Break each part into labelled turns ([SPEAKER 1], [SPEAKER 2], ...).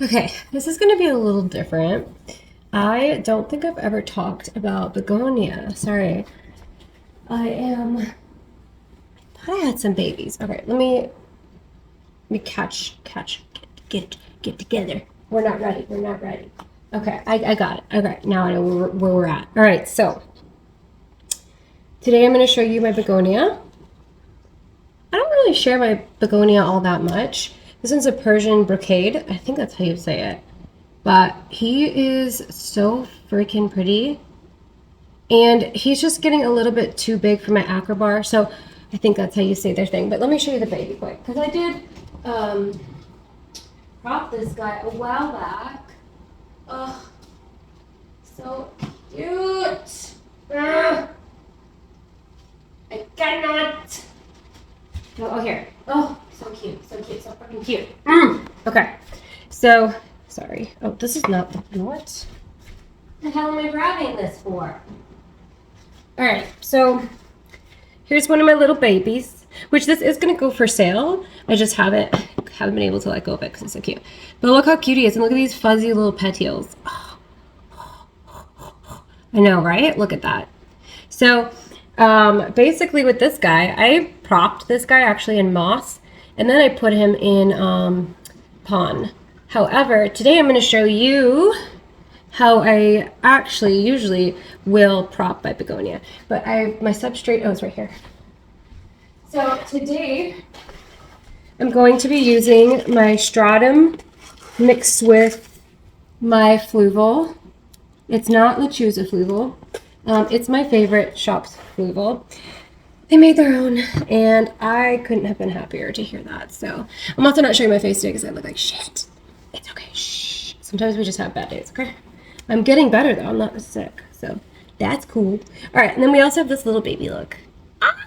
[SPEAKER 1] Okay, this is going to be a little different. I don't think I've ever talked about begonia. Sorry. Thought I had some babies. Okay, let me get together. We're not ready. We're not ready. Okay, I got it. Okay, now I know where we're at. All right, so today I'm going to show you my begonia. I don't really share my begonia all that much. This one's a Persian brocade. I think that's how you say it. But he is so freaking pretty. And he's just getting a little bit too big for my acrobar. So I think that's how you say their thing. But let me show you the baby quick. Because I did prop this guy a while back. Oh, so cute. I cannot. Oh, here. Oh, so cute, so cute, so fucking cute. Okay, so, sorry. Oh, this is not the, what the hell am I grabbing this for? All right, so here's one of my little babies, which this is gonna go for sale. I just haven't been able to let go of it because it's so cute. But look how cute he is, and look at these fuzzy little petioles. Oh, I know, right? Look at that. So, basically with this guy, I propped this guy actually in moss, and then I put him in pon. However, today I'm going to show you how I actually usually will prop my begonia. But my substrate, oh, it's right here. So today I'm going to be using my stratum mixed with my fluval. It's not Lechuza fluval. It's my favorite shop's fluval. They made their own, and I couldn't have been happier to hear that. So I'm also not showing my face today because I look like shit. It's okay. Shh. Sometimes we just have bad days, okay? I'm getting better, though. I'm not sick, so that's cool. All right, and then we also have this little baby look. Ah,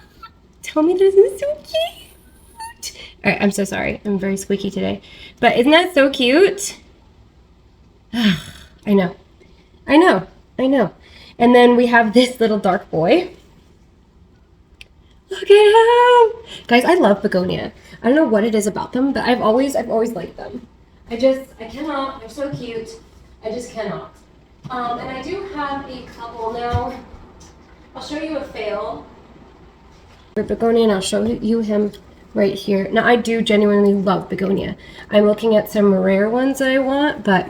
[SPEAKER 1] tell me this is so cute. All right, I'm so sorry. I'm very squeaky today. But isn't that so cute? I know. I know. I know. And then we have this little dark boy. Look at him! Guys, I love begonia. I don't know what it is about them, but I've always liked them. I cannot. They're so cute. I just cannot. And I do have a couple now. I'll show you a fail for begonia, and I'll show you him right here. Now, I do genuinely love begonia. I'm looking at some rare ones that I want, but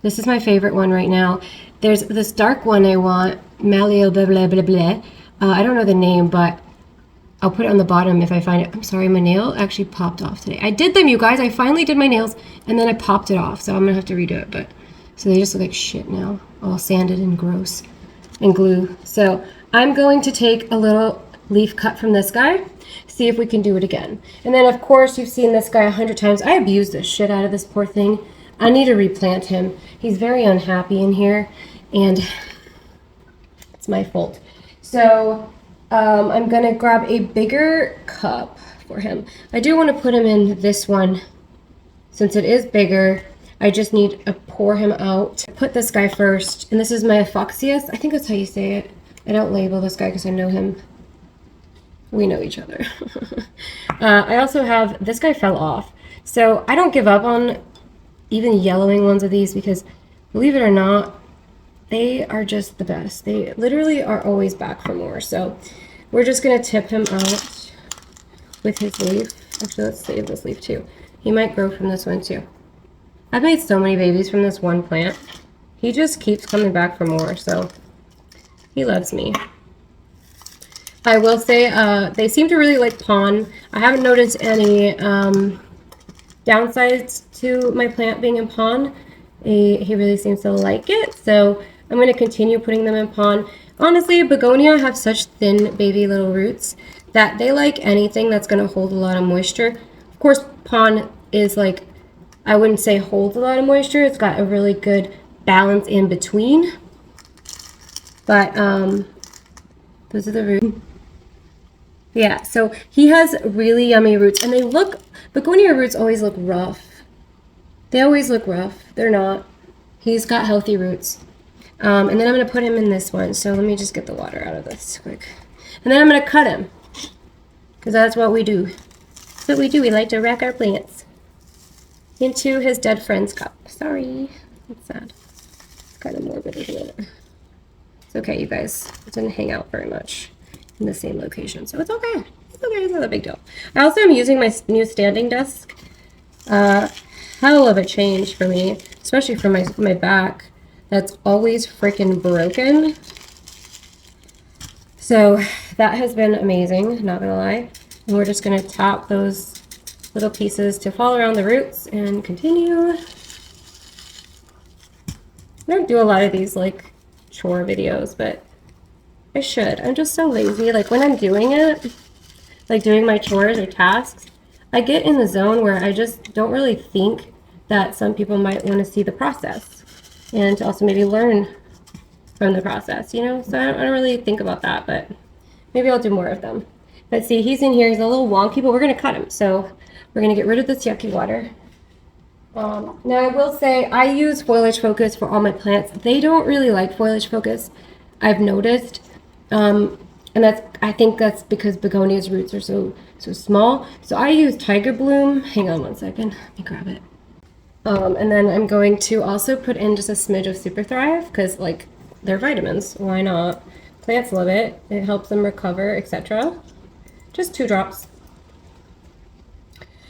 [SPEAKER 1] this is my favorite one right now. There's this dark one I want, Malio blah blah blah blah. I don't know the name, but I'll put it on the bottom if I find it. I'm sorry, my nail actually popped off today. I did them, you guys. I finally did my nails, and then I popped it off, so I'm gonna have to redo it. But so they just look like shit now, all sanded and gross and glue. So I'm going to take a little leaf cut from this guy, see if we can do it again. And then, of course, you've seen this guy 100 times. I abused the shit out of this poor thing. I need to replant him. He's very unhappy in here, and it's my fault. So I'm gonna grab a bigger cup for him. I do want to put him in this one since it is bigger. I just need to pour him out. Put this guy first, and this is my Aphoxius. I think that's how you say it. I don't label this guy because I know him. We know each other. I also have, this guy fell off. So I don't give up on even yellowing ones of these because, believe it or not, they are just the best. They literally are always back for more. So we're just going to tip him out with his leaf. Actually, let's save this leaf too. He might grow from this one too. I've made so many babies from this one plant. He just keeps coming back for more, so he loves me. I will say they seem to really like pon. I haven't noticed any downsides to my plant being in pon. He really seems to like it, so I'm going to continue putting them in pon. Honestly, begonia have such thin baby little roots that they like anything that's going to hold a lot of moisture. Of course, pon is like, I wouldn't say holds a lot of moisture. It's got a really good balance in between. But those are the roots. Yeah, so he has really yummy roots, and they look, begonia roots always look rough. They always look rough. They're not. He's got healthy roots. And then I'm going to put him in this one. So let me just get the water out of this quick. And then I'm going to cut him, because that's what we do. That's what we do. We like to wreck our plants. into his dead friend's cup. Sorry, that's sad. It's kind of morbid, isn't it? It's okay, you guys. It didn't hang out very much in the same location, so it's okay. It's okay, it's not a big deal. I also am using my new standing desk. Hell of a change for me, especially for my back. That's always freaking broken. So that has been amazing, not gonna lie. And we're just gonna tap those little pieces to fall around the roots and continue. I don't do a lot of these like chore videos, but I should. I'm just so lazy. Like when I'm doing it, like doing my chores or tasks, I get in the zone where I just don't really think that some people might want to see the process and to also maybe learn from the process, you know? So I don't really think about that, but maybe I'll do more of them. But see, he's in here, he's a little wonky, but we're gonna cut him. So we're gonna get rid of this yucky water. Now I will say I use foliage focus for all my plants. They don't really like foliage focus, I've noticed. And I think that's because begonia's roots are so small. So I use Tiger Bloom. Hang on one second, let me grab it. And then I'm going to also put in just a smidge of Super Thrive because like they're vitamins, why not? Plants love it, it helps them recover, etc. Just 2 drops.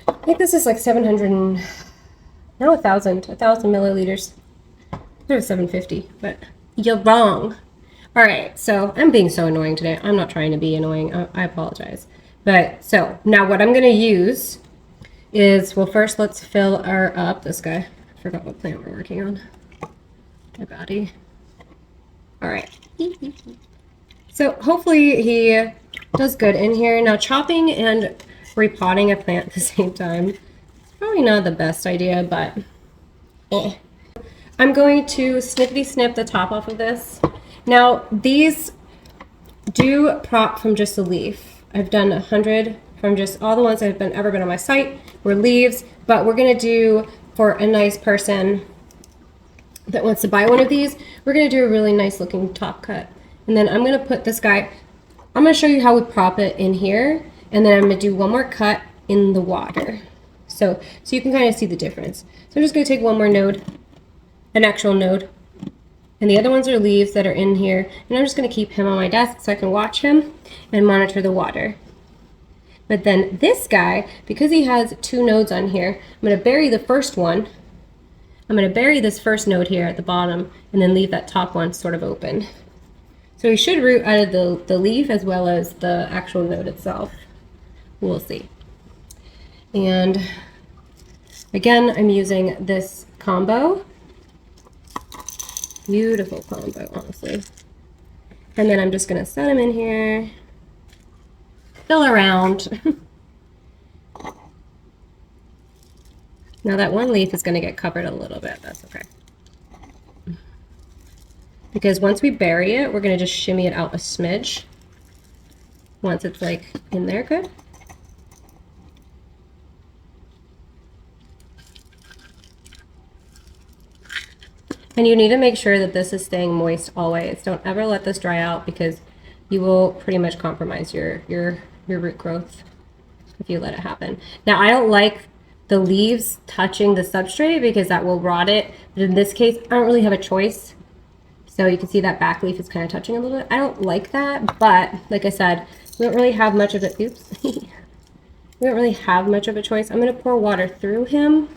[SPEAKER 1] I think this is like 1,000 milliliters. I thought it was 750, but you're wrong. All right, so I'm being so annoying today. I'm not trying to be annoying, I apologize. But so now what I'm gonna use is, well, first let's fill our up. This guy, I forgot what plant we're working on. My body. All right. So hopefully he does good in here. Now chopping and repotting a plant at the same time is probably not the best idea, but I'm going to snippety snip the top off of this. Now these do prop from just a leaf. I've done 100 from just all the ones that have ever been on my site were leaves, but we're gonna do, for a nice person that wants to buy one of these, we're gonna do a really nice looking top cut. And then I'm gonna put this guy, I'm gonna show you how we prop it in here, and then I'm gonna do one more cut in the water. So you can kind of see the difference. So I'm just gonna take one more node, an actual node, and the other ones are leaves that are in here, and I'm just gonna keep him on my desk so I can watch him and monitor the water. But then this guy, because he has 2 nodes on here, I'm gonna bury the first one. I'm gonna bury this first node here at the bottom and then leave that top one sort of open. So he should root out of the leaf as well as the actual node itself. We'll see. And again, I'm using this combo. Beautiful combo, honestly. And then I'm just gonna set him in here. Fill around. Now that one leaf is going to get covered a little bit. That's okay. Because once we bury it, we're going to just shimmy it out a smidge. Once it's like in there good. And you need to make sure that this is staying moist always. Don't ever let this dry out because you will pretty much compromise your root growth if you let it happen. Now I don't like the leaves touching the substrate because that will rot it. But in this case, I don't really have a choice. So you can see that back leaf is kind of touching a little bit. I don't like that, but like I said, we don't really have much of it. Oops. We don't really have much of a choice. I'm gonna pour water through him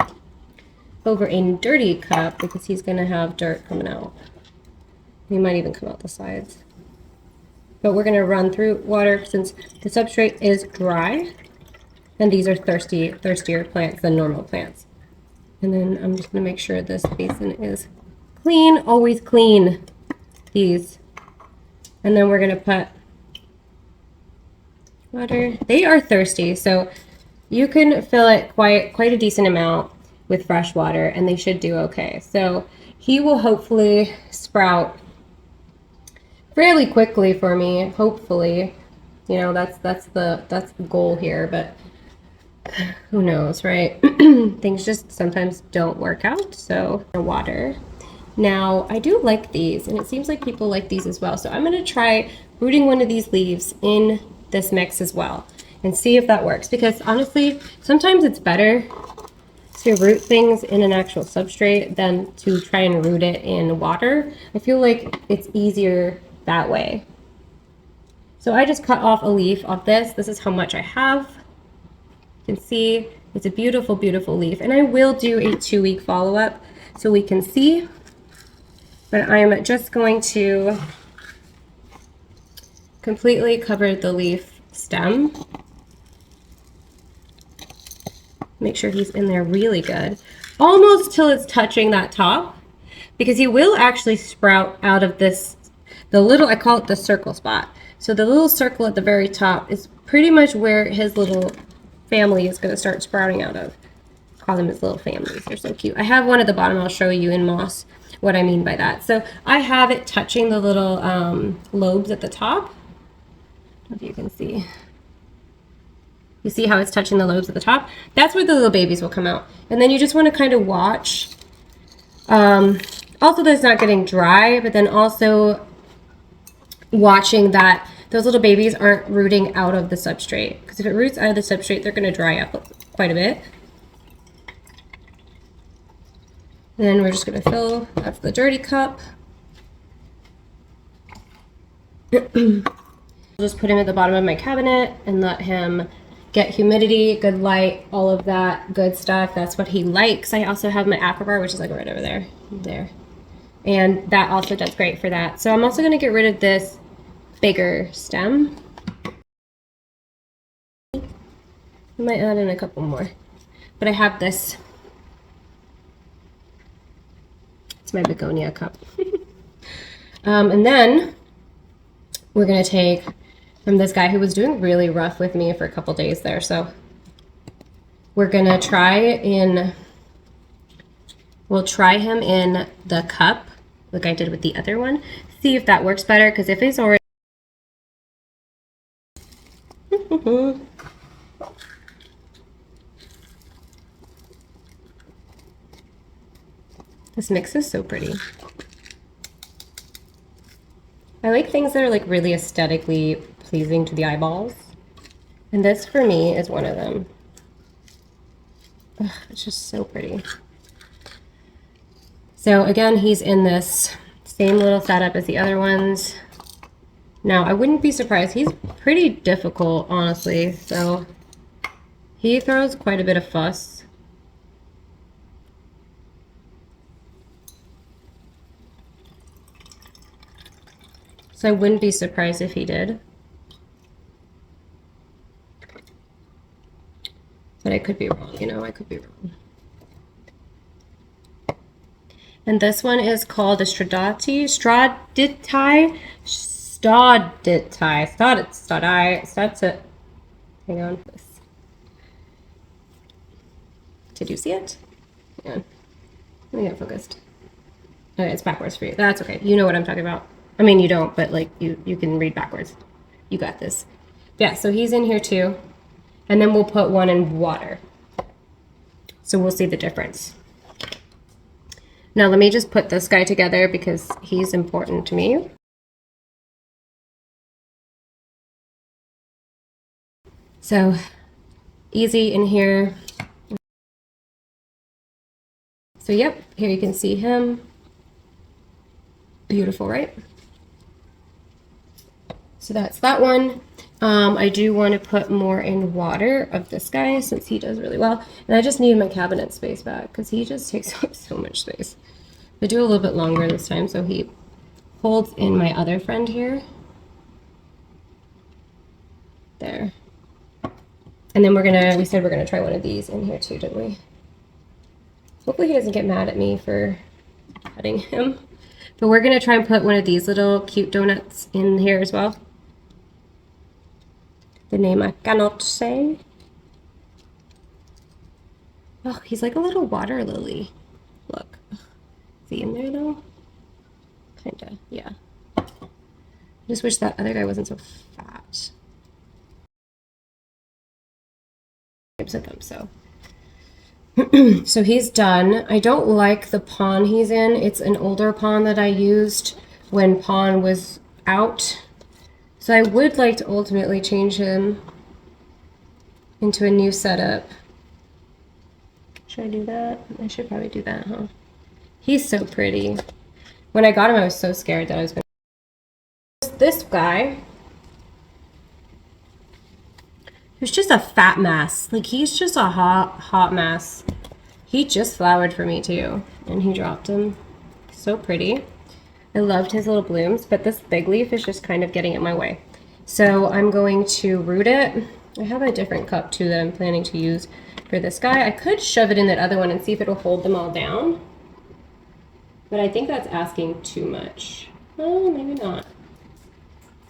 [SPEAKER 1] over a dirty cup because he's gonna have dirt coming out. He might even come out the sides. But we're gonna run through water since the substrate is dry. And these are thirstier plants than normal plants. And then I'm just gonna make sure this basin is clean, always clean these. And then we're gonna put water. They are thirsty, so you can fill it quite a decent amount with fresh water and they should do okay. So he will hopefully sprout fairly quickly for me, hopefully. You know, that's the goal here, but who knows, right? Things just sometimes don't work out. So water. Now I do like these and it seems like people like these as well. So I'm gonna try rooting one of these leaves in this mix as well and see if that works, because honestly sometimes it's better to root things in an actual substrate than to try and root it in water. I feel like it's easier that way. So I just cut off a leaf of this. This is how much I have. You can see it's a beautiful, beautiful leaf. And I will do a 2-week follow-up so we can see. But I'm just going to completely cover the leaf stem. Make sure he's in there really good. Almost till it's touching that top, because he will actually sprout out of this, the little, I call it the circle spot. So the little circle at the very top is pretty much where his little family is going to start sprouting out of. Call them his little families. They're so cute. I have one at the bottom. I'll show you in moss what I mean by that. So I have it touching the little lobes at the top. I don't know if you can see. You see how it's touching the lobes at the top? That's where the little babies will come out. And then you just want to kind of watch. Also that it's not getting dry, but then also watching that those little babies aren't rooting out of the substrate. Because if it roots out of the substrate, they're going to dry up quite a bit. Then we're just going to fill up the dirty cup. I'll just put him at the bottom of my cabinet and let him get humidity, good light, all of that good stuff. That's what he likes. I also have my aquabar, which is like right over there. There. And that also does great for that. So I'm also going to get rid of this bigger stem. I might add in a couple more. But I have this. It's my begonia cup. And then we're going to take from this guy who was doing really rough with me for a couple days there. So we're going to we'll try him in the cup like I did with the other one. See if that works better, because if he's already This mix is so pretty. I like things that are like really aesthetically pleasing to the eyeballs. And this for me is one of them. Ugh, it's just so pretty. So again, he's in this same little setup as the other ones. Now, I wouldn't be surprised. He's pretty difficult, honestly. So he throws quite a bit of fuss. So I wouldn't be surprised if he did. But I could be wrong, you know, I could be wrong. And this one is called a Stradati, hang on. Did you see it? Hang on. Let me get focused. Okay, it's backwards for you. That's okay. You know what I'm talking about. I mean, you don't, but like you can read backwards. You got this. Yeah, so he's in here too. And then we'll put one in water. So we'll see the difference. Now let me just put this guy together because he's important to me. So easy in here. So yep, here you can see him. Beautiful, right? So that's that one. I do want to put more in water of this guy since he does really well. And I just need my cabinet space back because he just takes up so much space. I do a little bit longer this time so he holds in my other friend here. There. And then we said we're gonna try one of these in here too, didn't we? Hopefully he doesn't get mad at me for cutting him. But we're gonna try and put one of these little cute donuts in here as well. The name I cannot say. Oh, he's like a little water lily. Look. Is he in there though? Kinda, yeah. I just wish that other guy wasn't so fat. Types of them, so. So he's done. I don't like the pond he's in. It's an older pond that I used when Pond was out. So I would like to ultimately change him into a new setup. Should I do that? I should probably do that, huh? He's so pretty. When I got him, I was so scared that I was going to... This guy, who's just a fat mess. Like, he's just a hot mess. He just flowered for me, too. And he dropped him. So pretty. I loved his little blooms, but this big leaf is just kind of getting in my way. So I'm going to root it. I have a different cup, too, that I'm planning to use for this guy. I could shove it in that other one and see if it'll hold them all down. But I think that's asking too much. Oh, maybe not.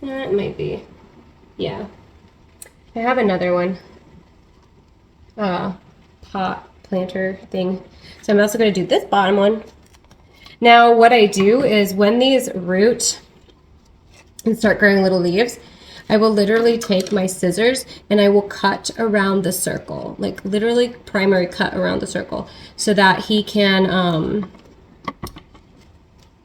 [SPEAKER 1] It might be. Yeah. I have another one. Pot planter thing. So I'm also going to do this bottom one. Now what I do is when these root and start growing little leaves, I will literally take my scissors and I will cut around the circle. Like literally primary cut around the circle so that he can...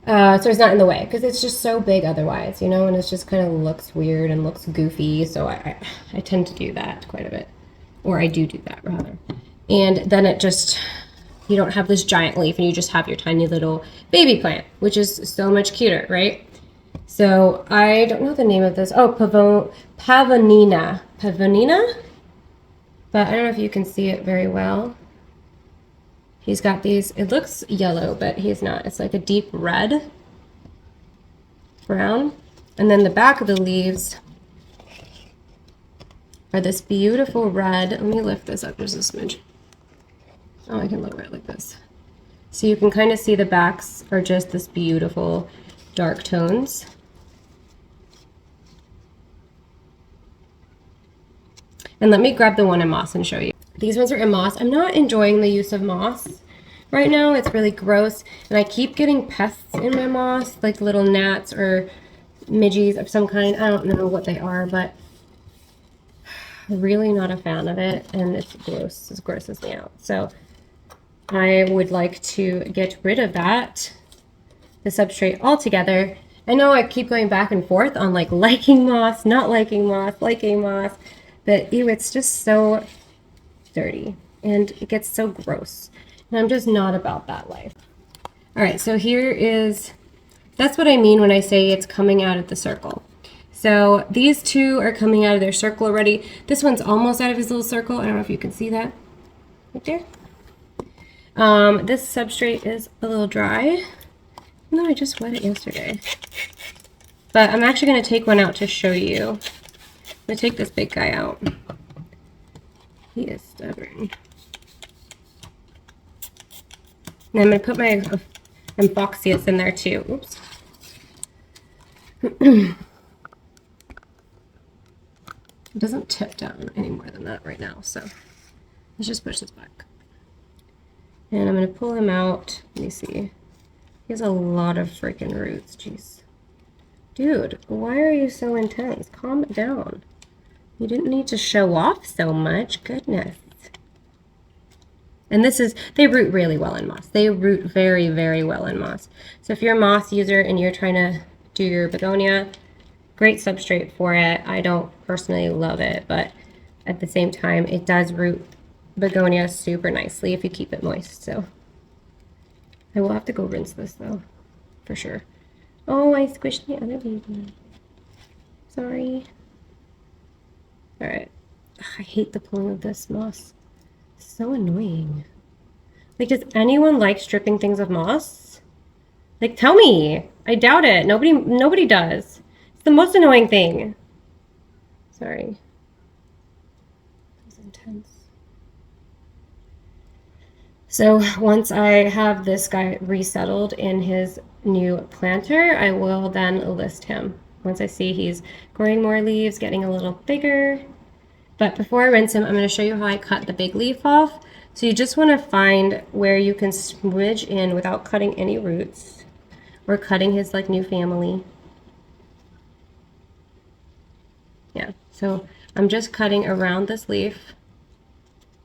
[SPEAKER 1] so it's not in the way, because it's just so big otherwise, you know, and it just kind of looks weird and looks goofy, so I tend to do that quite a bit, or I do that, rather. And then it just, you don't have this giant leaf, and you just have your tiny little baby plant, which is so much cuter, right? So I don't know the name of this. Oh, Pavonina, but I don't know if you can see it very well. He's got these, it looks yellow, but he's not. It's like a deep red, brown. And then the back of the leaves are this beautiful red. Let me lift this up just a smidge. Oh, I can lower it like this. So you can kind of see the backs are just this beautiful dark tones. And let me grab the one in moss and show you. These ones are in moss. I'm not enjoying the use of moss right now. It's really gross. And I keep getting pests in my moss, like little gnats or midges of some kind. I don't know what they are, but really not a fan of it. And it's gross. It grosses me out. So I would like to get rid of that, the substrate altogether. I know I keep going back and forth on like liking moss, not liking moss, liking moss. But ew, it's just so dirty and it gets so gross. And I'm just not about that life. All right, so here is, that's what I mean when I say it's coming out of the circle. So these two are coming out of their circle already. This one's almost out of his little circle. I don't know if you can see that right there. This substrate is a little dry. No, I just wet it yesterday. But I'm actually going to take one out to show you. I'm going to take this big guy out. He is stubborn. And I'm going to put my Amphoxius in there too. Oops. It doesn't tip down any more than that right now, so let's just push this back. And I'm going to pull him out. Let me see. He has a lot of freaking roots. Jeez. Dude, why are you so intense? Calm it down. You didn't need to show off so much. Goodness. And this is, they root really well in moss. They root very, very well in moss. So if you're a moss user and you're trying to do your begonia, great substrate for it. I don't personally love it, but at the same time, it does root begonia super nicely if you keep it moist. So I will have to go rinse this though, for sure. Oh, I squished the other baby. Sorry. All right. Ugh, I hate the pulling of this moss. It's so annoying. Like, does anyone like stripping things of moss? Like, tell me. I doubt it. Nobody does. It's the most annoying thing. Sorry. That was intense. So once I have this guy resettled in his new planter, I will then list him. Once I see he's growing more leaves, getting a little bigger. But before I rinse him, I'm going to show you how I cut the big leaf off. So you just want to find where you can smidge in without cutting any roots or cutting his like new family. Yeah, so I'm just cutting around this leaf.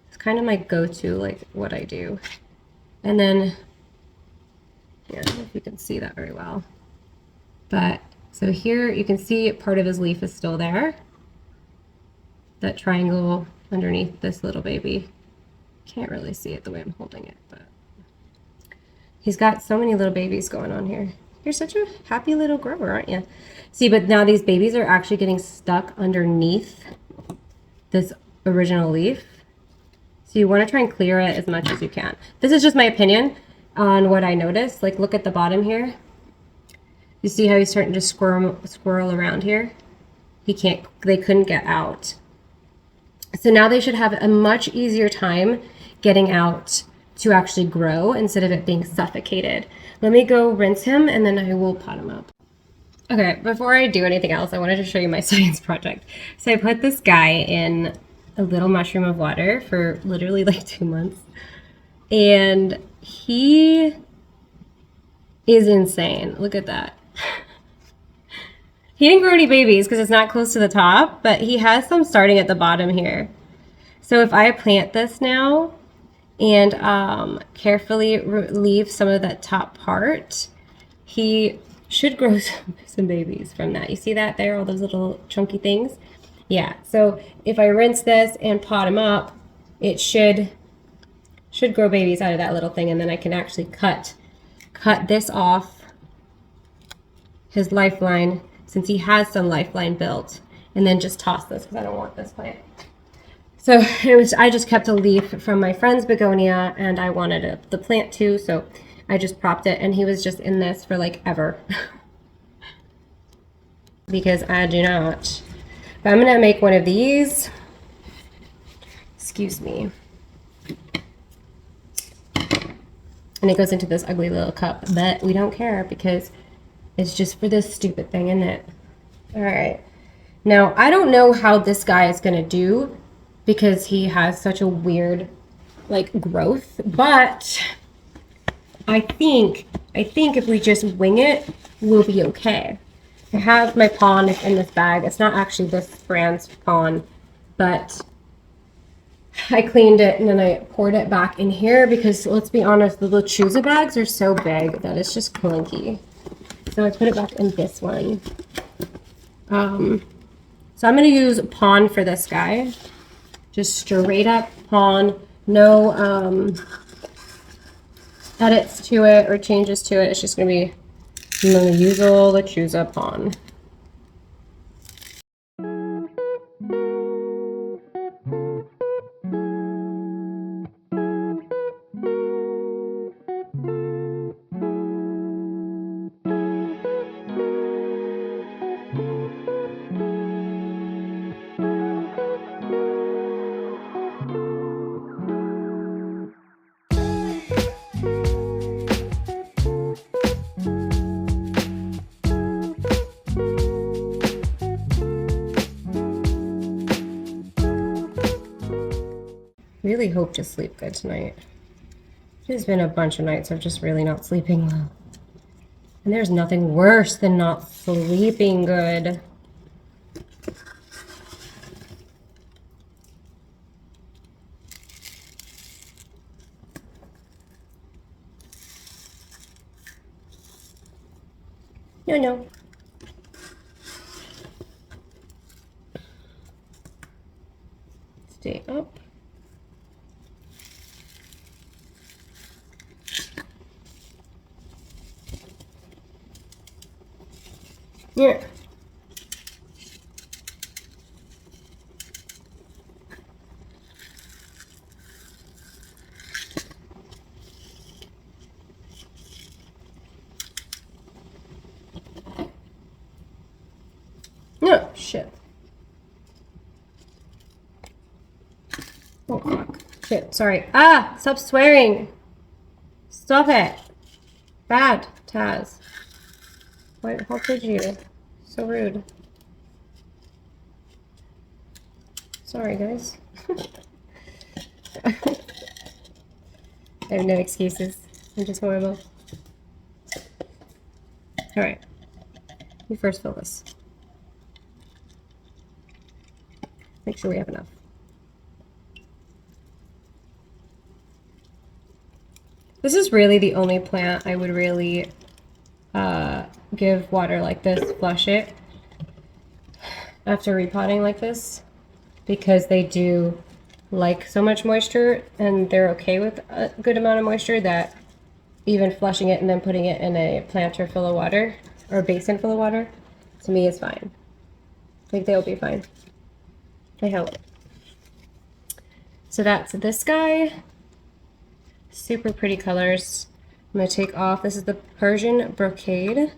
[SPEAKER 1] It's kind of my go-to, like what I do. And then, yeah, I don't know if you can see that very well. But so here you can see part of his leaf is still there. That triangle underneath this little baby. Can't really see it the way I'm holding it, but he's got so many little babies going on here. You're such a happy little grower, aren't you? See, but now these babies are actually getting stuck underneath this original leaf. So you want to try and clear it as much as you can. This is just my opinion on what I noticed. Like, look at the bottom here. You see how he's starting to squirrel around here? They couldn't get out. So now they should have a much easier time getting out to actually grow instead of it being suffocated. Let me go rinse him and then I will pot him up. Okay, before I do anything else, I wanted to show you my science project. So I put this guy in a little mushroom of water for literally like 2 months. And he is insane. Look at that. He didn't grow any babies because it's not close to the top, but he has some starting at the bottom here. So if I plant this now and carefully leave some of that top part, he should grow some babies from that. You see that there, all those little chunky things? Yeah, so if I rinse this and pot him up, it should grow babies out of that little thing, and then I can actually cut this off his lifeline, since he has some lifeline built, and then just toss this because I don't want this plant. So I just kept a leaf from my friend's begonia, and I wanted the plant too, so I just propped it, and he was just in this for like ever. Because I do not. But I'm gonna make one of these. Excuse me. And it goes into this ugly little cup, but we don't care because it's just for this stupid thing, isn't it? All right. Now, I don't know how this guy is gonna do because he has such a weird like growth, but I think if we just wing it, we'll be okay. I have my pon in this bag. It's not actually this brand's pon, but I cleaned it and then I poured it back in here because, let's be honest, the Lechuza bags are so big that it's just clunky. So I put it back in this one. So I'm going to use pon for this guy. Just straight up pon. No edits to it or changes to it. It's just going to be the usual Lechuza pon. Really hope to sleep good tonight. There's been a bunch of nights of just really not sleeping well. And there's nothing worse than not sleeping good. No. Stay up. Yeah. No, shit. Oh, fuck. Shit, sorry. Ah, stop swearing. Stop it. Bad, Taz. Why, how could you? So rude. Sorry, guys. I have no excuses. I'm just horrible. Alright. You first fill this. Make sure we have enough. This is really the only plant I would really give water like this, flush it after repotting like this, because they do like so much moisture, and they're okay with a good amount of moisture that even flushing it and then putting it in a planter full of water or a basin full of water, to me is fine. I think they'll be fine. I hope. So that's this guy. Super pretty colors. I'm gonna take off, this is the Persian brocade.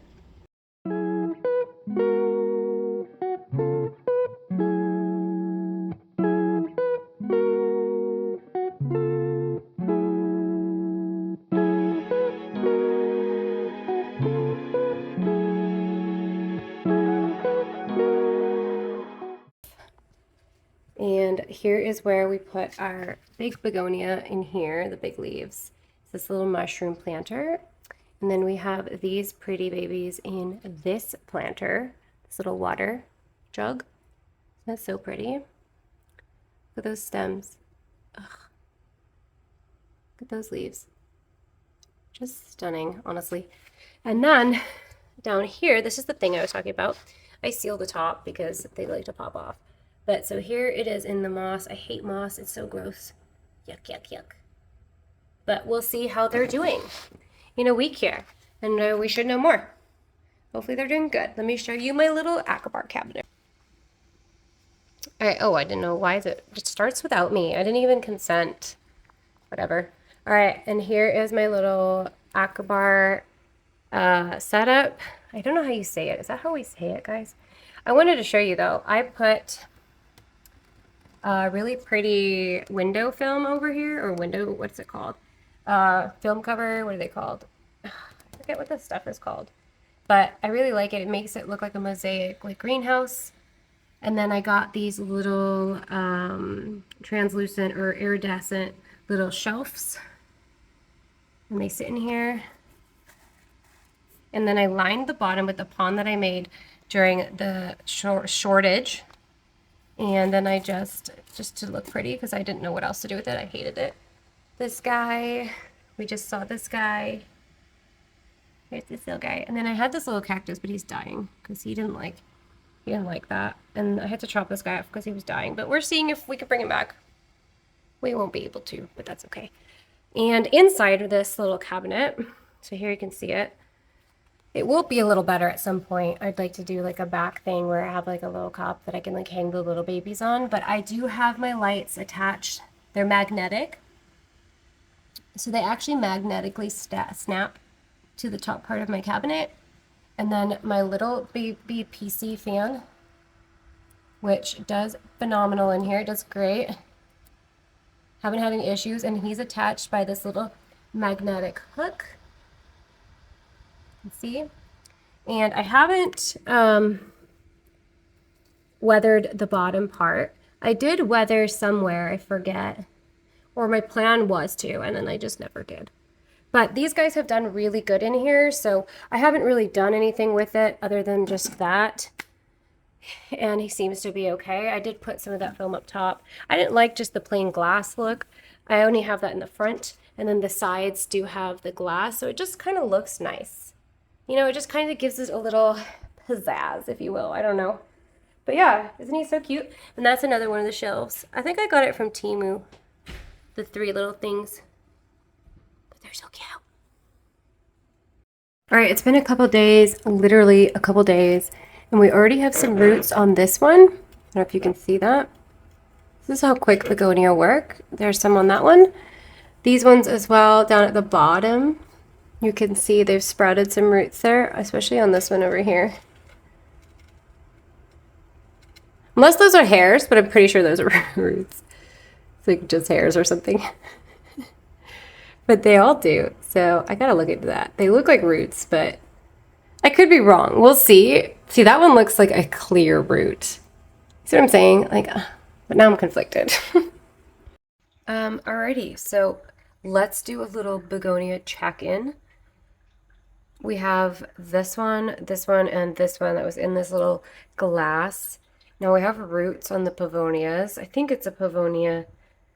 [SPEAKER 1] And here is where we put our big begonia in here, the big leaves. It's this little mushroom planter. And then we have these pretty babies in this planter, this little water jug. That's so pretty. Look at those stems. Ugh. Look at those leaves. Just stunning, honestly. And then down here, this is the thing I was talking about. I seal the top because they like to pop off. But so here it is in the moss. I hate moss. It's so gross. Yuck, yuck, yuck. But we'll see how they're doing in a week here. And we should know more. Hopefully they're doing good. Let me show you my little Acabar cabinet. All right. Oh, I didn't know. Why is it? It starts without me. I didn't even consent. Whatever. All right. And here is my little Acabar setup. I don't know how you say it. Is that how we say it, guys? I wanted to show you, though. I put a really pretty window film over here, or window, what's it called? Film cover, what are they called? I forget what this stuff is called. But I really like it. It makes it look like a mosaic, like greenhouse. And then I got these little translucent or iridescent little shelves. And they sit in here. And then I lined the bottom with the pond that I made during the shortage. And then I just to look pretty, because I didn't know what else to do with it. I hated it. This guy, we just saw this guy. Here's this little guy. And then I had this little cactus, but he's dying because he didn't like that. And I had to chop this guy off because he was dying. But we're seeing if we can bring him back. We won't be able to, but that's okay. And inside of this little cabinet, so here you can see it. It will be a little better at some point. I'd like to do like a back thing where I have like a little cup that I can like hang the little babies on. But I do have my lights attached. They're magnetic. So they actually magnetically snap to the top part of my cabinet. And then my little baby PC fan, which does phenomenal in here. It does great. Haven't had any issues. And he's attached by this little magnetic hook. See? And I haven't weathered the bottom part. I did weather somewhere, I forget. Or my plan was to, and then I just never did. But these guys have done really good in here, so I haven't really done anything with it other than just that. And he seems to be okay. I did put some of that film up top. I didn't like just the plain glass look. I only have that in the front, and then the sides do have the glass, so it just kind of looks nice. You know, it just kind of gives it a little pizzazz, if you will. I don't know. But yeah, isn't he so cute? And that's another one of the shelves. I think I got it from Temu. The 3 little things. But they're so cute. All right, it's been a couple days, literally a couple days. And we already have some roots on this one. I don't know if you can see that. This is how quick begonia work. There's some on that one. These ones as well down at the bottom. You can see they've sprouted some roots there, especially on this one over here. Unless those are hairs, but I'm pretty sure those are roots. It's like just hairs or something. But they all do, so I gotta look into that. They look like roots, but I could be wrong. We'll see. See, that one looks like a clear root. See what I'm saying? Like, but now I'm conflicted. Alrighty, so let's do a little begonia check-in. We have this one, and this one that was in this little glass. Now we have roots on the pavonias. I think it's a pavonia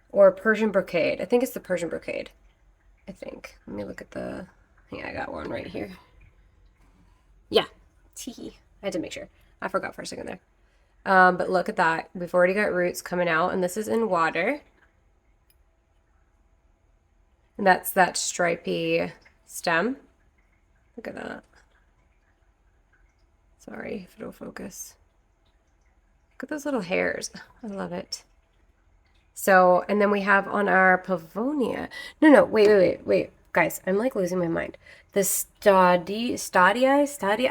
[SPEAKER 1] or a Persian brocade. I think it's the Persian brocade. I think. Let me look at the... Yeah, I got one right here. Yeah. Tee. I had to make sure. I forgot for a second there. But look at that. We've already got roots coming out, and this is in water. And that's that stripy stem. Look at that. Sorry if it'll focus. Look at those little hairs. I love it. So, and then we have on our Pavonia. No, wait. Guys, I'm like losing my mind. The Stadia,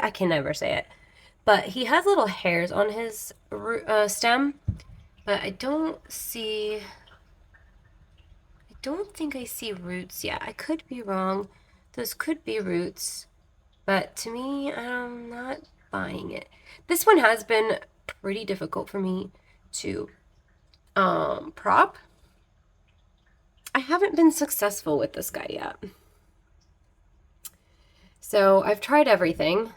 [SPEAKER 1] I can never say it. But he has little hairs on his stem. But I don't think I see roots yet. I could be wrong. Those could be roots. But to me, I'm not buying it. This one has been pretty difficult for me to prop. I haven't been successful with this guy yet. So I've tried everything.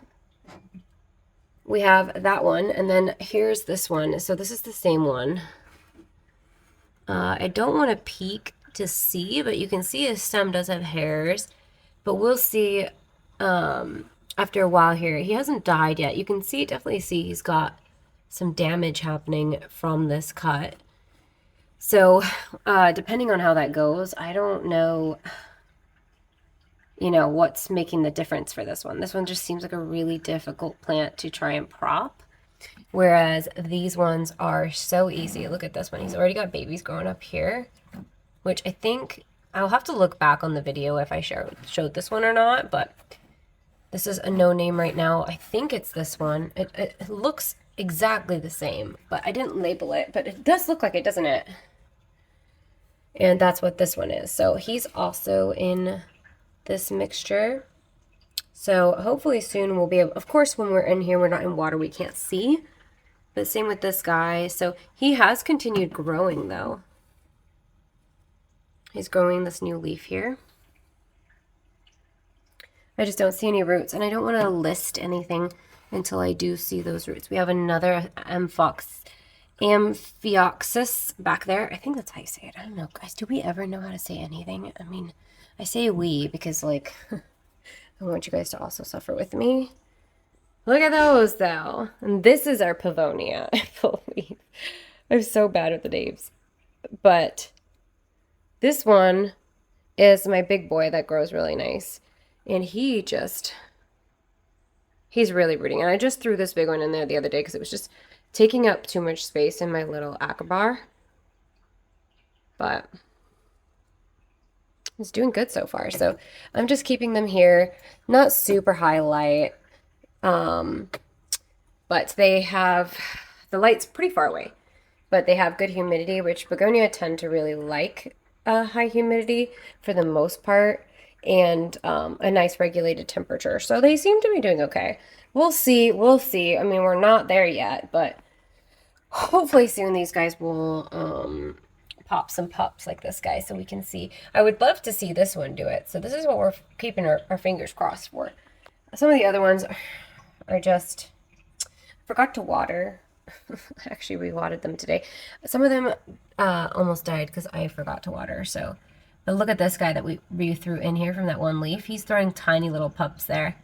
[SPEAKER 1] We have that one, and then here's this one. So this is the same one. I don't want to peek to see, but you can see his stem does have hairs. But we'll see after a while here. He hasn't died yet. You can see, definitely see he's got some damage happening from this cut. So depending on how that goes, I don't know, you know, what's making the difference for this one. This one just seems like a really difficult plant to try and prop, whereas these ones are so easy. Look at this one. He's already got babies growing up here, which I think I'll have to look back on the video if I showed this one or not, but this is a no name right now. I think it's this one. It looks exactly the same, but I didn't label it, but it does look like it, doesn't it? And that's what this one is. So he's also in this mixture. So hopefully soon we'll be able, of course, when we're in here, we're not in water, we can't see. But same with this guy. So he has continued growing though. He's growing this new leaf here. I just don't see any roots, and I don't want to list anything until I do see those roots. We have another Amphioxus back there. I think that's how you say it. I don't know, guys. Do we ever know how to say anything? I mean, I say we because, like, I want you guys to also suffer with me. Look at those, though. And this is our Pavonia, I believe. I'm so bad at the names. But this one is my big boy that grows really nice. And he's really rooting. And I just threw this big one in there the other day because it was just taking up too much space in my little acabar. But it's doing good so far. So I'm just keeping them here. Not super high light. But they have, the light's pretty far away. But they have good humidity, which begonia tend to really like high humidity for the most part. And a nice regulated temperature. So they seem to be doing okay. We'll see. I mean, we're not there yet, but hopefully soon these guys will pop some pups like this guy so we can see. I would love to see this one do it. So this is what we're keeping our fingers crossed for. Some of the other ones are just, forgot to water. Actually, we watered them today. Some of them almost died because I forgot to water, so. But look at this guy that we threw in here from that one leaf. He's throwing tiny little pups there.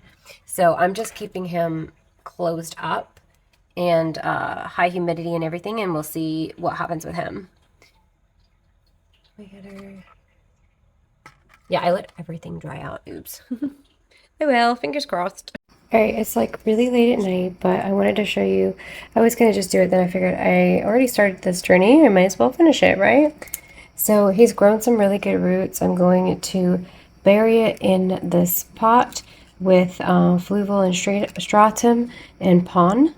[SPEAKER 1] So I'm just keeping him closed up and high humidity and everything, and we'll see what happens with him. Yeah, I let everything dry out. Oops. I will. Fingers crossed. Alright, it's like really late at night, but I wanted to show you. I was going to just do it, then I figured I already started this journey. I might as well finish it, right? So he's grown some really good roots. I'm going to bury it in this pot with fluval and stratum and pon.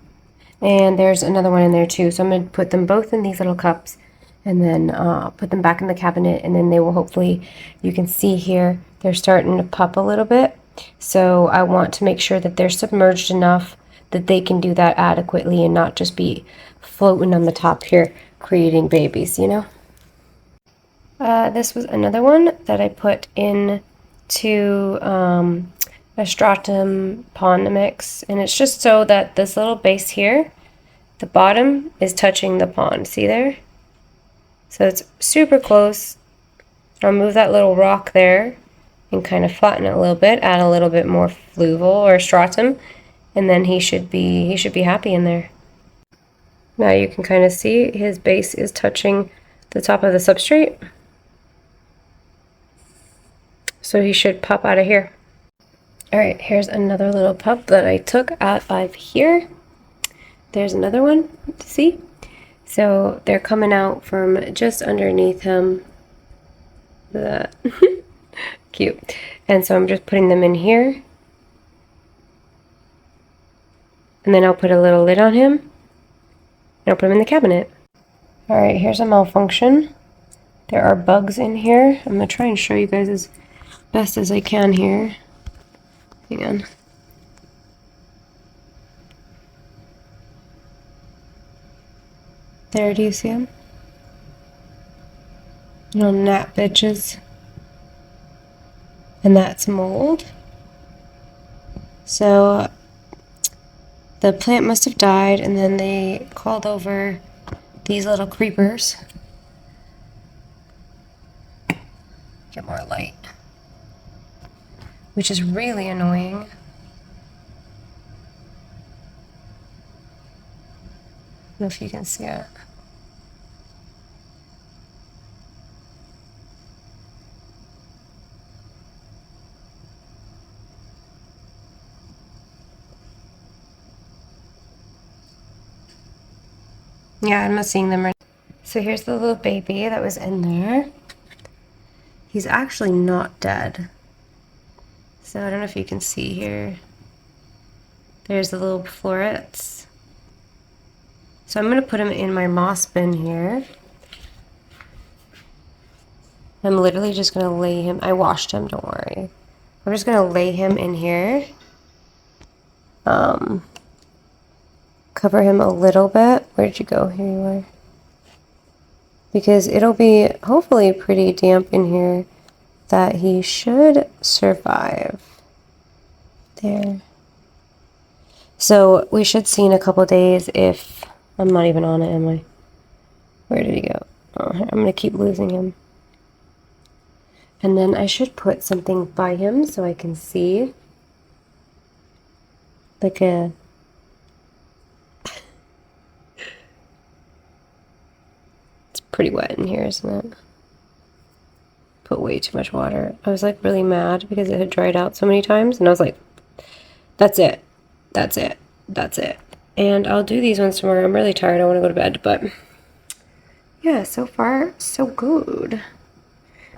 [SPEAKER 1] And there's another one in there too. So I'm going to put them both in these little cups and then put them back in the cabinet. And then they will hopefully, you can see here, they're starting to pup a little bit. So I want to make sure that they're submerged enough that they can do that adequately and not just be floating on the top here creating babies, you know? This was another one that I put into a stratum pon mix, and it's just so that this little base here, the bottom is touching the pond. See there? So it's super close. I'll move that little rock there and kind of flatten it a little bit, add a little bit more fluval or stratum, and then he should be happy in there. Now you can kind of see his base is touching the top of the substrate. So he should pop out of here. Alright, here's another little pup that I took out of here. There's another one, see? So they're coming out from just underneath him. That cute. And so I'm just putting them in here. And then I'll put a little lid on him. And I'll put him in the cabinet. Alright, here's a malfunction. There are bugs in here. I'm going to try and show you guys as best as I can here. Hang on. There, do you see them? Little gnat bitches. And that's mold. So the plant must have died, and then they called over these little creepers. Get more light. Which is really annoying. I don't know if you can see it. Yeah, I'm not seeing them right now. So here's the little baby that was in there. He's actually not dead. So I don't know if you can see here. There's the little florets. So I'm going to put him in my moss bin here. I'm literally just going to lay him. I washed him, don't worry. I'm just going to lay him in here. Cover him a little bit. Where did you go? Here you are. Because it'll be hopefully pretty damp in here that he should survive. There. So we should see in a couple days if... I'm not even on it, am I? Where did he go? Oh, I'm going to keep losing him. And then I should put something by him so I can see. Like a... It's pretty wet in here, isn't it? Put way too much water. I was like really mad because it had dried out so many times, and I was like, that's it. That's it. That's it. And I'll do these ones tomorrow. I'm really tired. I want to go to bed, but yeah, so far so good.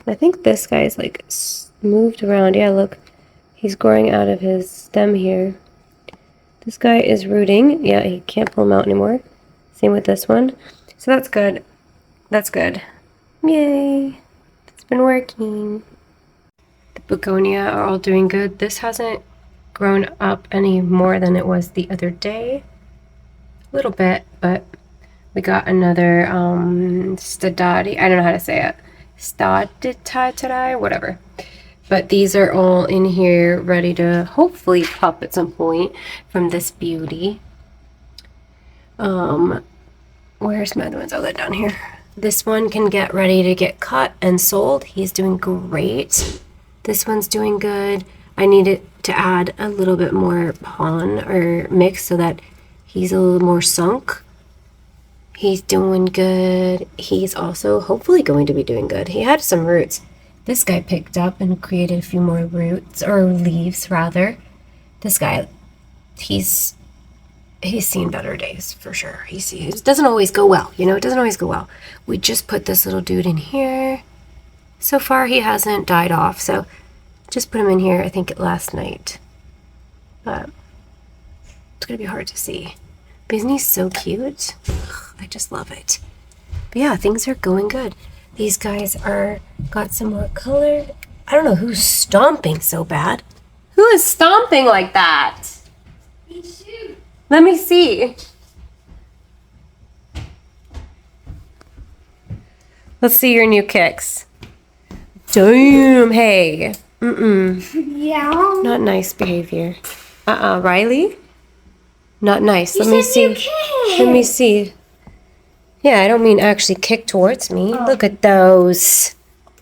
[SPEAKER 1] I think this guy's like moved around. Yeah, look, he's growing out of his stem here. This guy is rooting. Yeah, he can't pull him out anymore. Same with this one. So that's good. That's good. Yay. It's been working. The begonia are all doing good. This hasn't grown up any more than it was the other day. A little bit, but we got another stadati. I don't know how to say it. Staditatai, whatever. But these are all in here ready to hopefully pop at some point from this beauty. Where's my other ones? Oh, they're down here. This one can get ready to get cut and sold. He's doing great. This one's doing good. I needed to add a little bit more pon or mix so that he's a little more sunk. He's doing good. He's also hopefully going to be doing good. He had some roots. This guy picked up and created a few more roots, or leaves rather. This guy, he's seen better days for sure. It doesn't always go well, you know, it doesn't always go well. We just put this little dude in here. So far he hasn't died off, so just put him in here, I think last night. But it's gonna be hard to see. But isn't he so cute? Ugh, I just love it. But yeah, things are going good. These guys are got some more color. I don't know who's stomping so bad. Who is stomping like that? Let me see. Let's see your new kicks. Damn, hey. Yeah. Not nice behavior. Riley? Not nice. Let me see. Let me see. Yeah, I don't mean actually kick towards me. Oh. Look at those.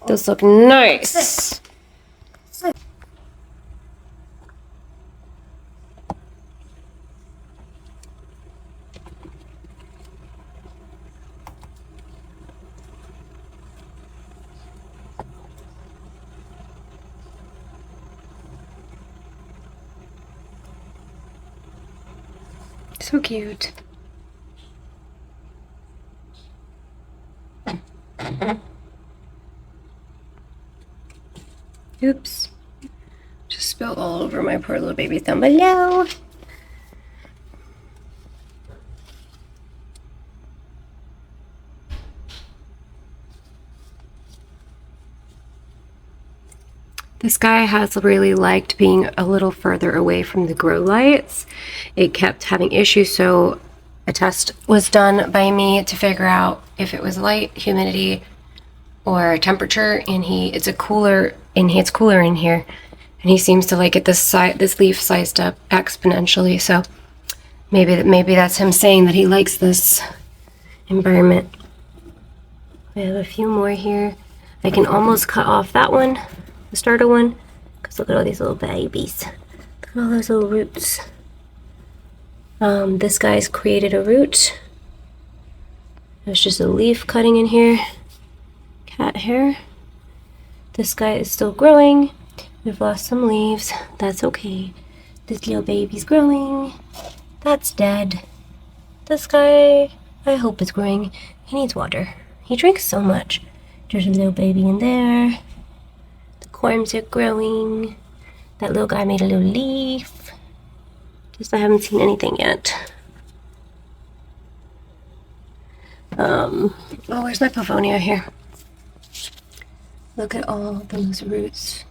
[SPEAKER 1] Those look nice. So cute. Oops. Just spilled all over my poor little baby thumb below. This guy has really liked being a little further away from the grow lights. It kept having issues, so a test was done by me to figure out if it was light, humidity, or temperature, and it's cooler in here, and he seems to like it this leaf sized up exponentially. So maybe that's him saying that he likes this environment. We have a few more here. I can almost cut off that one, the starter one, because look at all these little babies. Look at all those little roots. This guy's created a root. There's just a leaf cutting in here. Cat hair. This guy is still growing. We've lost some leaves. That's okay. This little baby's growing. That's dead. This guy, I hope is growing. He needs water. He drinks so much. There's a little baby in there. The corms are growing. That little guy made a little leaf. Just I haven't seen anything yet. Oh, where's my Begonia here? Look at all those roots.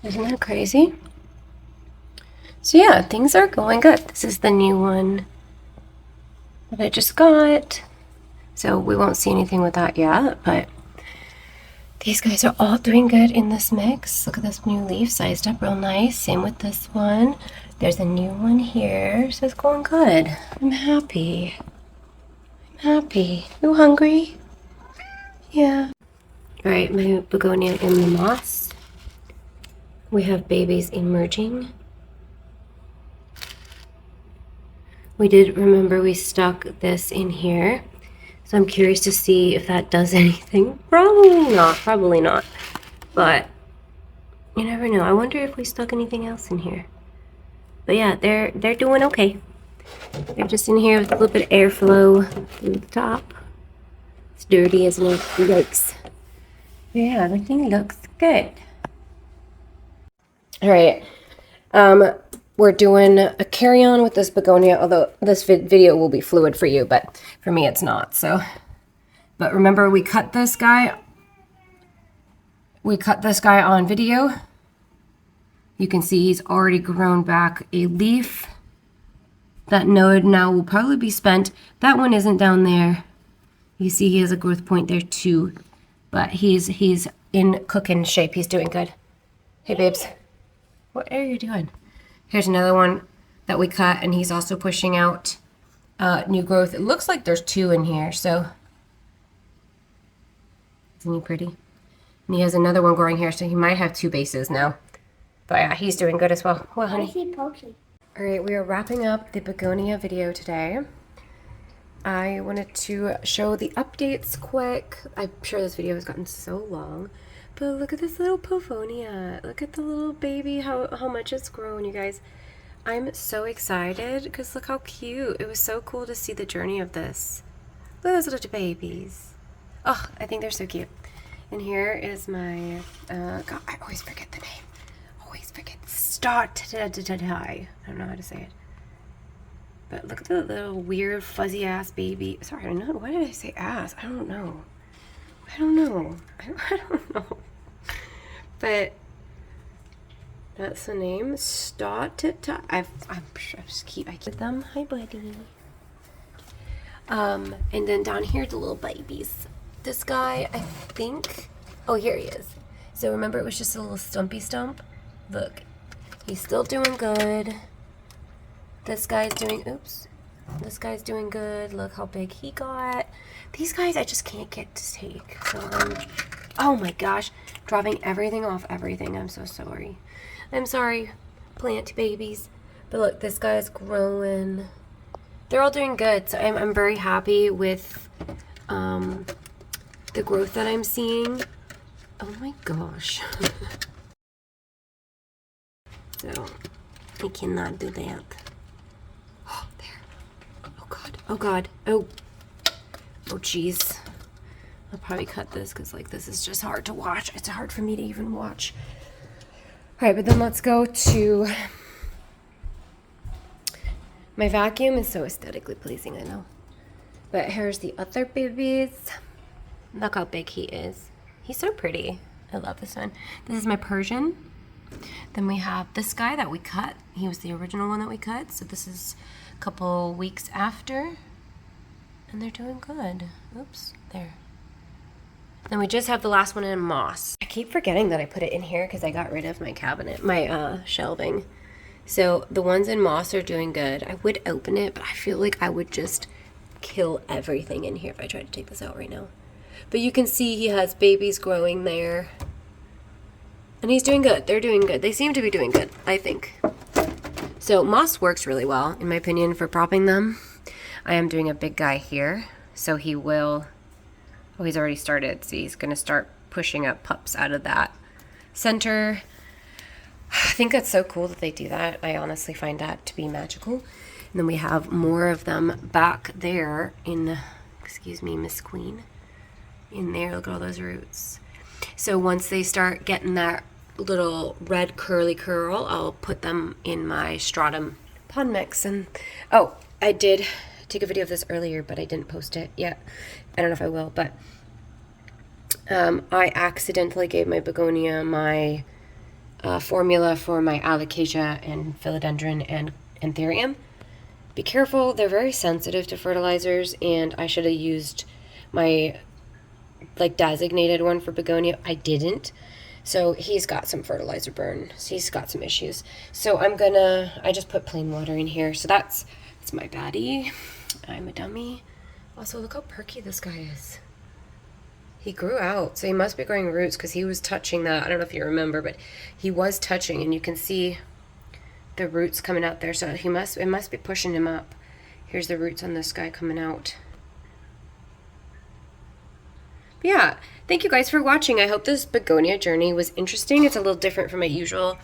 [SPEAKER 1] Isn't that crazy? So yeah, things are going good. This is the new one that I just got. So we won't see anything with that yet, but these guys are all doing good in this mix. Look at this new leaf, sized up real nice. Same with this one. There's a new one here, so it's going good. I'm happy. Happy. You hungry? Yeah. Alright, my begonia in the moss. We have babies emerging. We did remember we stuck this in here. So I'm curious to see if that does anything. Probably not. But you never know. I wonder if we stuck anything else in here. But yeah, they're doing okay. They're just in here with a little bit of airflow through the top. It's dirty, isn't it? Yikes. Yeah, everything looks good. Alright. We're doing a carry-on with this begonia, although this video will be fluid for you, but for me it's not. So, but remember we cut this guy on video. You can see he's already grown back a leaf. That node now will probably be spent. That one isn't down there. You see he has a growth point there too, but he's in cooking shape. He's doing good. Hey babes, what are you doing? Here's another one that we cut, and he's also pushing out new growth. It looks like there's two in here, so isn't he pretty? And he has another one growing here, so he might have two bases now. But yeah, he's doing good as well. Well, honey. All right, we are wrapping up the begonia video today. I wanted to show the updates quick. I'm sure this video has gotten so long, but look at this little Begonia. Look at the little baby, how much it's grown, you guys. I'm so excited because look how cute. It was so cool to see the journey of this. Look at those little babies. Oh, I think they're so cute. And here is my, God, I always forget the name. Always forget. I don't know how to say it. But look at the little weird fuzzy ass baby. Sorry, I don't know. Why did I say ass? I don't know. I don't know. But that's the name. I keep them. Hi, buddy. And then down here, the little babies. This guy, I think. Oh, here he is. So remember, it was just a little stumpy stump. Look, he's still doing good. This guy's doing. Oops. This guy's doing good. Look how big he got. These guys, I just can't get to take. So oh my gosh, dropping everything off everything. I'm so sorry. I'm sorry, plant babies. But look, this guy's growing. They're all doing good. So I'm very happy with the growth that I'm seeing. Oh my gosh. So I cannot do that. Oh, there. Oh God. Oh God. Oh. Oh jeez. I'll probably cut this because like this is just hard to watch. It's hard for me to even watch. All right, but then let's go to my vacuum. Is so aesthetically pleasing, I know. But here's the other babies. Look how big he is. He's so pretty. I love this one. This is my Persian. Then we have this guy that we cut. He was the original one that we cut. So this is a couple weeks after. And they're doing good. Oops, there. Then we just have the last one in moss. I keep forgetting that I put it in here because I got rid of my cabinet, my shelving. So the ones in moss are doing good. I would open it, but I feel like I would just kill everything in here if I tried to take this out right now. But you can see he has babies growing there. And he's doing good. They're doing good. They seem to be doing good, I think. So moss works really well, in my opinion, for propping them. I am doing a big guy here. So he will... Oh, he's already started. So he's going to start pushing up pups out of that center. I think that's so cool that they do that. I honestly find that to be magical. And then we have more of them back there in... Excuse me, Miss Queen. In there, look at all those roots. So once they start getting that little red curly curl, I'll put them in my stratum pond mix. And oh, I did take a video of this earlier, but I didn't post it yet. I don't know if I will, but I accidentally gave my begonia my formula for my alocasia and philodendron and anthurium. Be careful, they're very sensitive to fertilizers, and I should have used my like designated one for begonia. I didn't. So he's got some fertilizer burn. So he's got some issues. So I just put plain water in here. So that's my baddie. I'm a dummy. Also, look how perky this guy is. He grew out. So he must be growing roots because he was touching that. I don't know if you remember, but he was touching and you can see the roots coming out there. So it must be pushing him up. Here's the roots on this guy coming out. Yeah, thank you guys for watching. I hope this begonia journey was interesting. It's a little different from my usual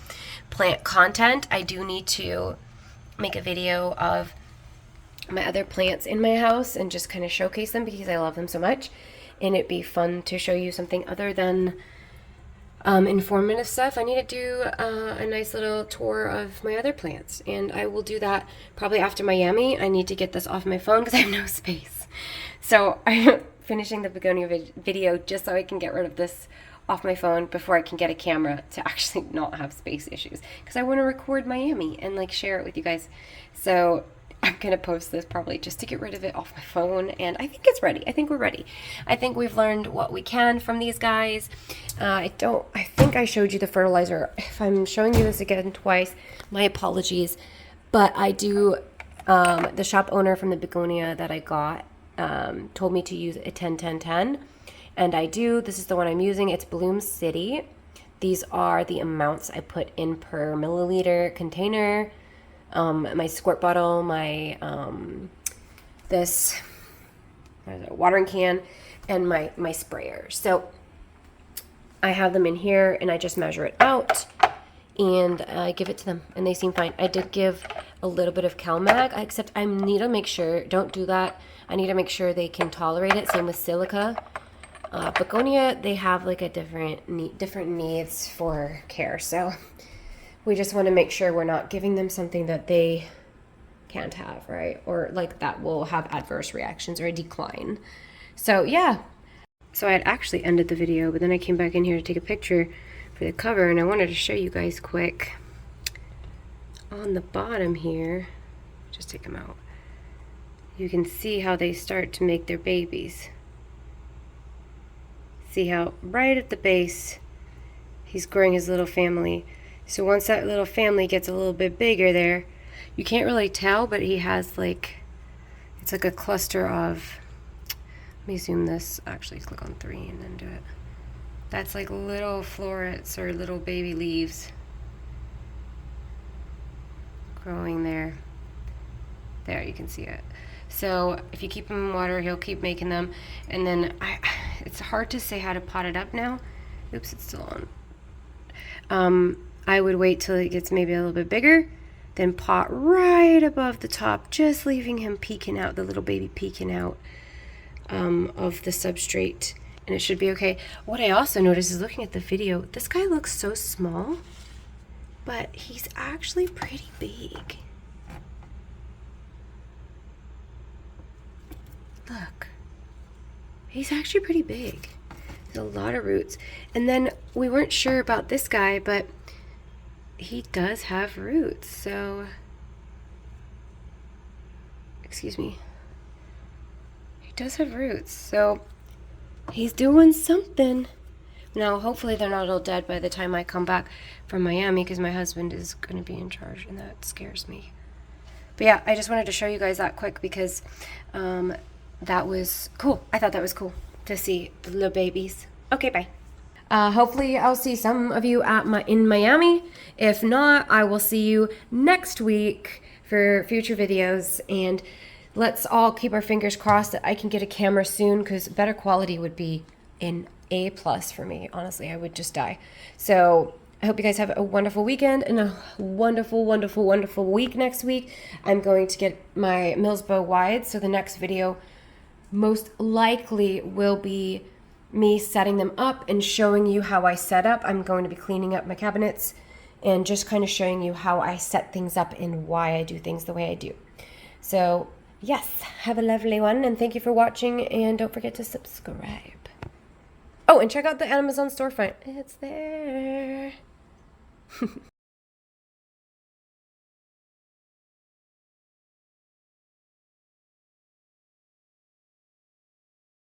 [SPEAKER 1] plant content. I do need to make a video of my other plants in my house and just kind of showcase them because I love them so much. And it'd be fun to show you something other than informative stuff. I need to do a nice little tour of my other plants. And I will do that probably after Miami. I need to get this off my phone because I have no space. So I'm finishing the begonia video just so I can get rid of this off my phone before I can get a camera to actually not have space issues. Because I want to record Miami and like share it with you guys. So I'm going to post this probably just to get rid of it off my phone. And I think it's ready. I think we're ready. I think we've learned what we can from these guys. I think I showed you the fertilizer. If I'm showing you this again twice, my apologies. But I do, the shop owner from the begonia that I got told me to use a 10-10-10. And I do. This is the one I'm using. It's Bloom City. These are the amounts I put in per milliliter container. My squirt bottle, my this watering can, and my sprayer. So I have them in here, and I just measure it out, and I give it to them, and they seem fine. I did give a little bit of CalMag, except I need to make sure, don't do that. I need to make sure they can tolerate it. Same with silica. Begonia, they have like a different needs for care, so we just want to make sure we're not giving them something that they can't have, right? Or like that will have adverse reactions or a decline. So yeah. So I had actually ended the video, but then I came back in here to take a picture for the cover, and I wanted to show you guys quick. On the bottom here, just take them out. You can see how they start to make their babies. See how right at the base, he's growing his little family. So once that little family gets a little bit bigger there, you can't really tell, but he has like, it's like a cluster of, let me zoom this, actually click on 3 and then do it. That's like little florets or little baby leaves growing there. There, you can see it. So if you keep him in water, he'll keep making them. And then it's hard to say how to pot it up now. Oops, it's still on. I would wait till it gets maybe a little bit bigger then pot right above the top, just leaving him peeking out, the little baby peeking out of the substrate, and it should be okay. What I also noticed is looking at the video, this guy looks so small, but he's actually pretty big. Look, he's actually pretty big. There's a lot of roots. And then we weren't sure about this guy, but he does have roots, so excuse me, he does have roots, so he's doing something. Now hopefully they're not all dead by the time I come back from Miami, because my husband is going to be in charge, and that scares me. But yeah, I just wanted to show you guys that quick, because that was cool. I thought that was cool to see the little babies. Okay, bye. Hopefully I'll see some of you in Miami. If not, I will see you next week for future videos, and let's all keep our fingers crossed that I can get a camera soon, because better quality would be an A+ for me. Honestly, I would just die. So I hope you guys have a wonderful weekend and a wonderful, wonderful, wonderful week next week. I'm going to get my Millsbow wide, so the next video most likely will be me setting them up and showing you how I set up. I'm going to be cleaning up my cabinets and just kind of showing you how I set things up and why I do things the way I do. So yes, have a lovely one, and thank you for watching, and don't forget to subscribe. Oh, and check out the Amazon storefront. It's there.